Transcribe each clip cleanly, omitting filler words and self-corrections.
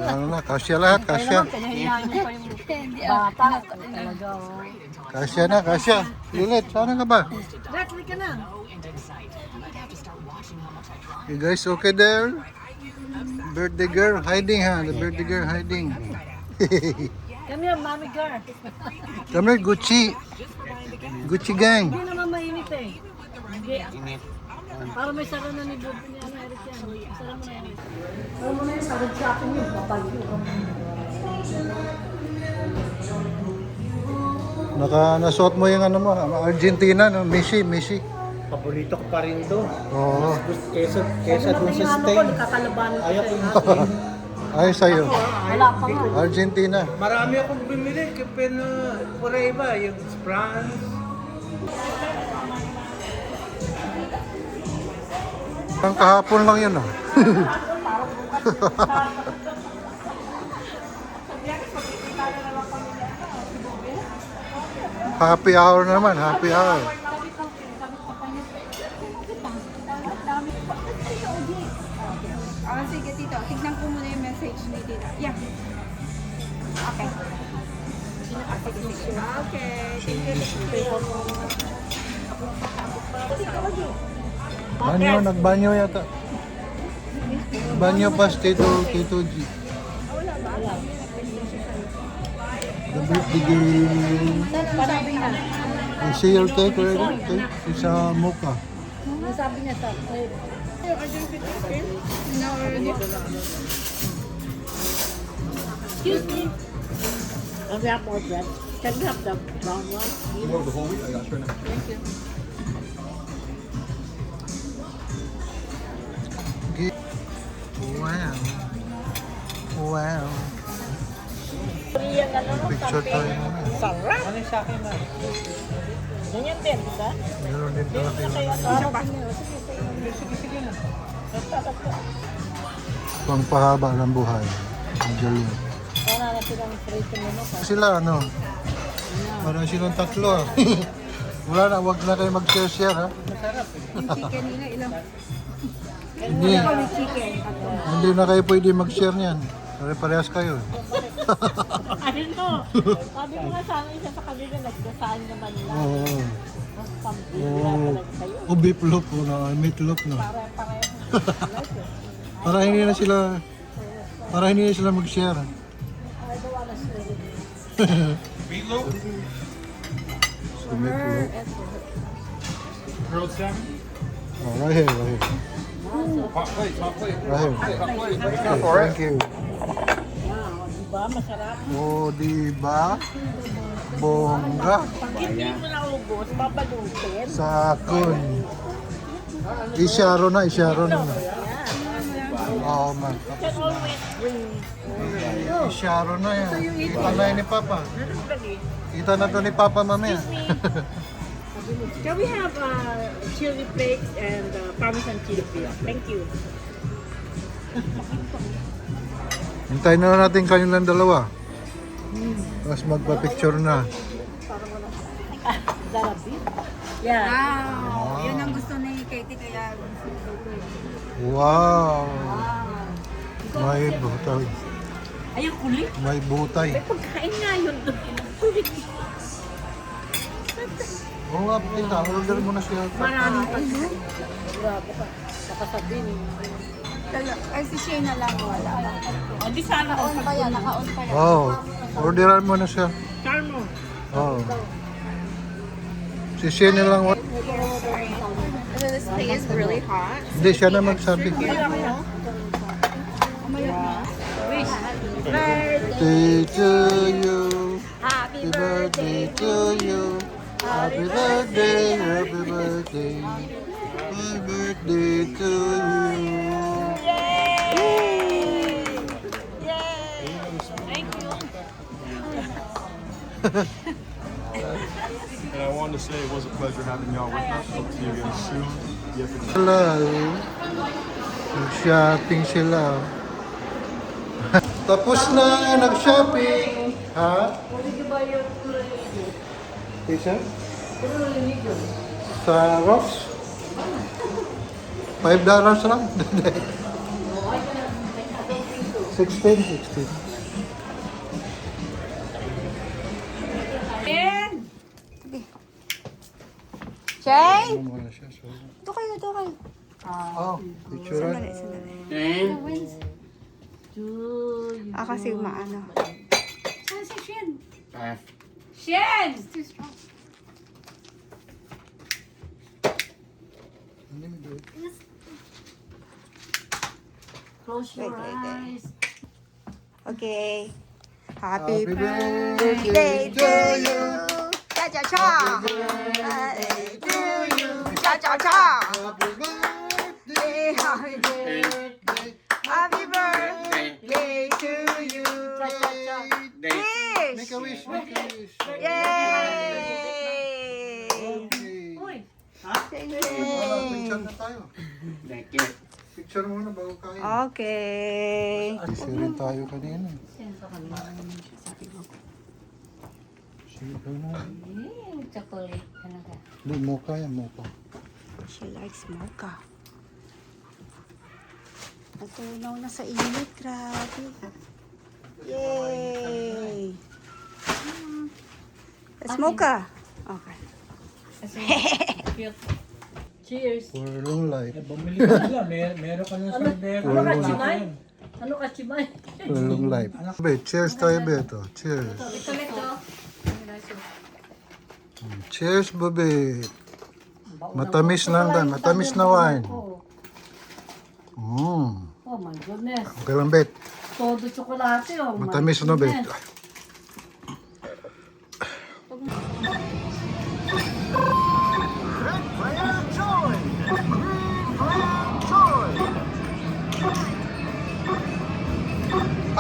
Ano na, kasya lahat, kasya. Pinahinaan niyo pa yung bata. Talaga, oh. Kasya na, kasya. Lilit, sana ka ba? Let's ka na. You guys okay there? Birthday girl hiding ha, the birthday girl hiding. Kami ang mami girl. Kami Gucci. Gucci gang. Hindi naman mainit eh. Hindi. Para may sara na ni Bob niya na Eric yan. Sara mo na yan. Sara mo na yan, sarad shopping yun. Kapal yun. Nasuot mo yung ano mo, Argentina, no? Messi. Paborito ko pa rin to. Oo. Kesa dun sa Spain. Kakalabanan ko Ayaw sa'yo. Ay, sa'yo. Wala pa nga. Argentina. Marami akong bumili. Pero pura iba. Yung France. Ang kahapon lang yun, ah. Happy hour naman, happy hour. Sige tito, tignan ko muna yung message ni tita. Yeah. Okay. Okay, thank you. Banyo, nagbanyo yata. Banyo pas Tito G. The birthday girl. Panabi na. You see your cake already? Cake? It's a mocha. Nasabi niya sa No, already. Excuse me. We have more bread. Can we have the brown one? More of the whole wheat? I got sure now. Thank you. Wow. Wow. Yung ano, Picture tayo naman. sarap. Ano yung sa akin na? Ganyan din, di ba? Meron din pala kayo. Sige na. Pangpahaba ng buhay. Ang galing. Wala na silang prito mo. Sila ano? Parang silang tatlo ah. Wala na, wag na kayo mag-share ha. Yung chicken nila, ilang? Hindi. With chicken. Hindi na kayo pwede mag-share niyan. Pare-parehas kayo. Ano? Sabi ko nga sana isa sa kanila, nagdasaan naman lang. Oo. Mas pampira Oo. talaga kayo. O beef loaf o na meatloaf na. Pare-pareho. Para hindi na sila mag-share. I don't wanna slay. Meatloaf? So meatloaf. Grilled salmon? Oh, right here, right here. Hot plate, hot plate. Right here. Hot plate. Okay, thank you. Wow, diba? Masarap. O, diba? Bongga. Pag hindi mo naubos, babalutin. Sakon. Isyaro na. Oo, man. You can always bring. Isyaro na yan. Kita na yan ni Papa. Lagi. Kita na to ni Papa mamaya. Can we have chili flakes and parmesan chili flakes? Thank you. Hintayin na natin kanilang dalawa. Tapos magpa-picture na. Zarabi? Yeah. Wow. Yun ang gusto ni Katie kaya. Wow! May butay. Ay, ang kulit. May butay. May pagkain nga yun doon. Kulit. Oo nga, tita. Order mo na siya. Maraming pagkain. Grabe ka. Baka sabihin. Ay, si Shane na lang wala. Hindi sana ako. Naka-on pa yan, naka-on pa yan. Oo. Orderan mo na siya. Charmo. Oo. Si Shane lang. This thing is really hot. Hindi siya na magsabi. Birthday to you. Happy birthday to you. Happy birthday, happy birthday. Happy birthday to you. Thank you. And I wanted to say it was a pleasure having y'all with us. Hope to see you again soon. Yes, it's Sila, nag-shopping sila. Tapos na, nag-shopping. Ha? Isa? Sa Ross? $5 lang? 16. Shane! Ano muna siya, so. Ito kayo, ito kayo. Oh, picture. Sandali, sandali. Kasi maano. Saan si Shen? Shen! Too strong. Close your Wait, wait. eyes. Okay. Happy Happy birthday to you. Cha cha cha. Birthday to you. Cha cha cha. Happy birthday. Happy birthday. Happy birthday to you. Wish. Make a wish, make a wish. Yay! Okay. Uy! Picture na tayo. Picture muna bago kain. Okay. Kasi rin tayo kanina. Sige ka na. Chocolate. Ano ka? Hindi, mocha yan, mocha. She likes mocha. Natunaw na sa init. Grabe. Yay! Let's mocha. Okay. Cute. Cheers. For long life. Bumili ka nila, meron ka ng sandero. Ano ka, Chimay? Ano ka, Chimay? For long life. Be, cheers tayo, Beto. Cheers. Ito, ito. Cheers, babe. Matamis na matamis na wine. Oh my goodness. Okay lang, Bet. Todo tsokolate, oh. my Matamis na, Bet. goodness.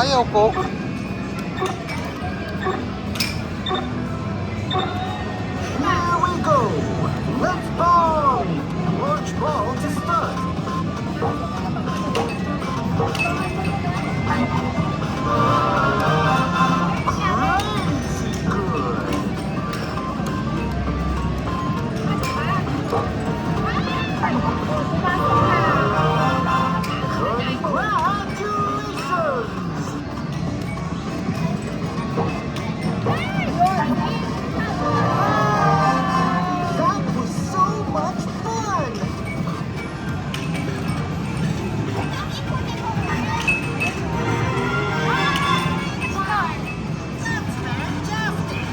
Ayaw ko. Here we go! Let's ball! Launch ball to start! Crazy good! Congratulations! That was so much fun! That's fantastic!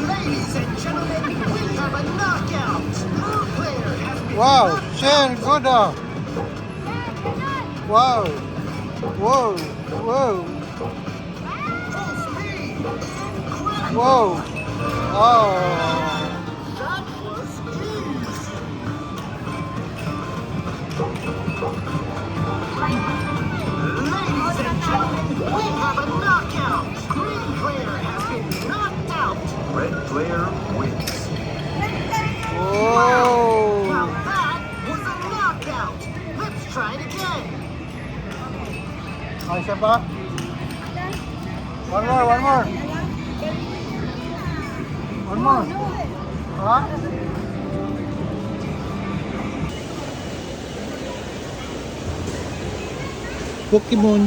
Ladies and gentlemen, we have a knockout! Blue player has been Wow, Shen, good ah. Wow. Whoa, whoa, full speed! Incredible! whoa. Oh. That was easy! Ladies and gentlemen, we have a knockout! Green player has been knocked out! Red player wins. Whoa. Now that was a knockout! Let's try it again! Ay, isa pa? One more, one more. One more. Ha? Pokemon.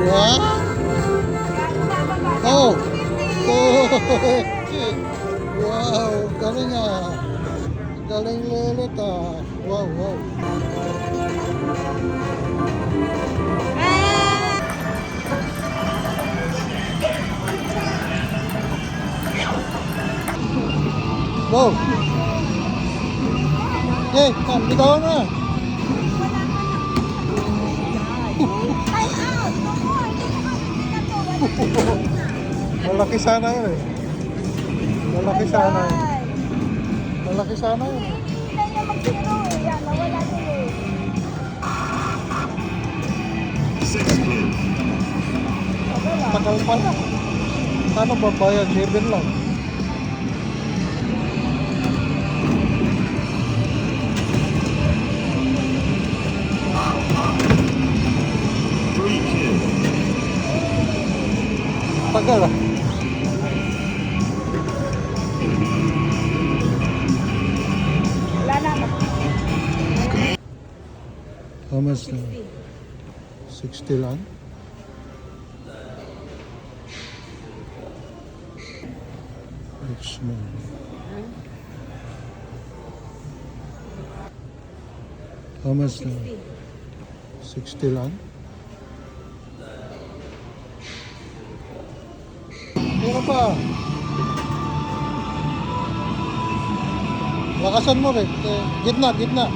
What? Oh! Oh! Wow! Galing ah! Galing lelet ah! Wow, wow! Wow! Okay, bitawan na! Malaki sana yun eh. Malaki sana yun. Malaki sana yun. Tagal pala. Paano babayad? 7 lang. Tagal ah. Wala na. How much na? 60 lang? It's small. How much na? 60 lang? Ano pa? Lakasan mo rin. Gitna, gitna.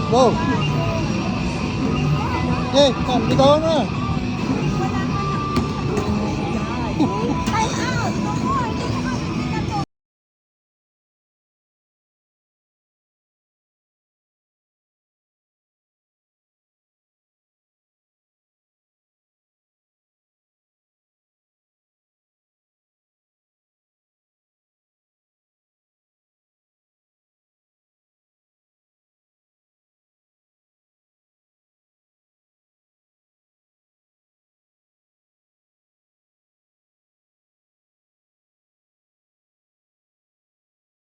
Go! Okay, bitawan na. Ay,